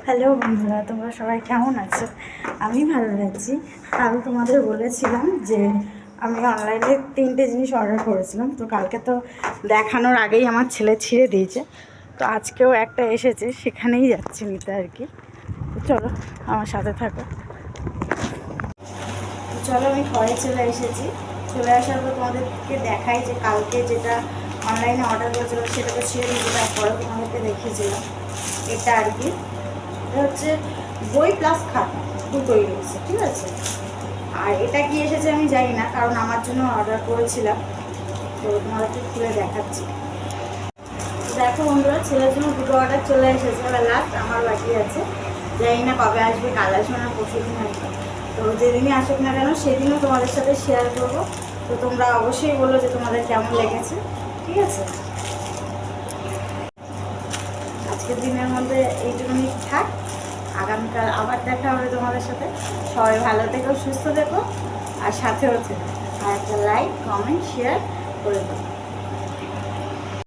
Hello বন্ধুরা, তোমরা সবাই কেমন আছো? আমি ভালো আছি। কাল তোমাদের বলেছিলাম যে আমি অনলাইনে 3টে জিনিস অর্ডার করেছিলাম, তো কালকে তো দেখানোর আগেই আমার ছেলে ছিঁড়ে দিয়েছে। তো আজকেও একটা এসেছে, সেখানেই যাচ্ছি নিতে আর কি। তো চলো আমার সাথে থাকো। চলো আমি ঘরে চলে এসেছি। চলে আসার পর তোমাদেরকে দেখাই যে কালকে যেটা অনলাইনে অর্ডার করেছিলাম সেটা তো ছিঁড়ে দিয়েছে, তারপরেও তোমাদেরকে দেখিয়েছিলাম। এটা আর কি, এটা হচ্ছে বই প্লাস খাতা দুটোই রয়েছে, ঠিক আছে। আর এটা কি এসেছে আমি জানি না, কারণ আমার জন্য অর্ডার করেছিলাম। তো তোমাদেরকে খুলে দেখাচ্ছি। দেখো বন্ধুরা, ছেলের জন্য দুটো অর্ডার চলে এসেছে, এবার লাস্ট আমার বাকি আছে। জানি না কবে আসবে, কাল আসবে না পরশু দিন আসবে। তো যেদিনই আসুক না কেন সেদিনও তোমাদের সাথে শেয়ার করবো। তো তোমরা অবশ্যই বলো যে তোমাদের কেমন লেগেছে, ঠিক আছে। আজকের দিনের মধ্যে এইটুকুনি থাক, আগামীকাল আবার দেখা হবে তোমাদের সাথে। সবাই ভালো থেকো, সুস্থ থেকো, আর সাথেও থেকো। আর একটা লাইক, কমেন্ট, শেয়ার করে দেবো।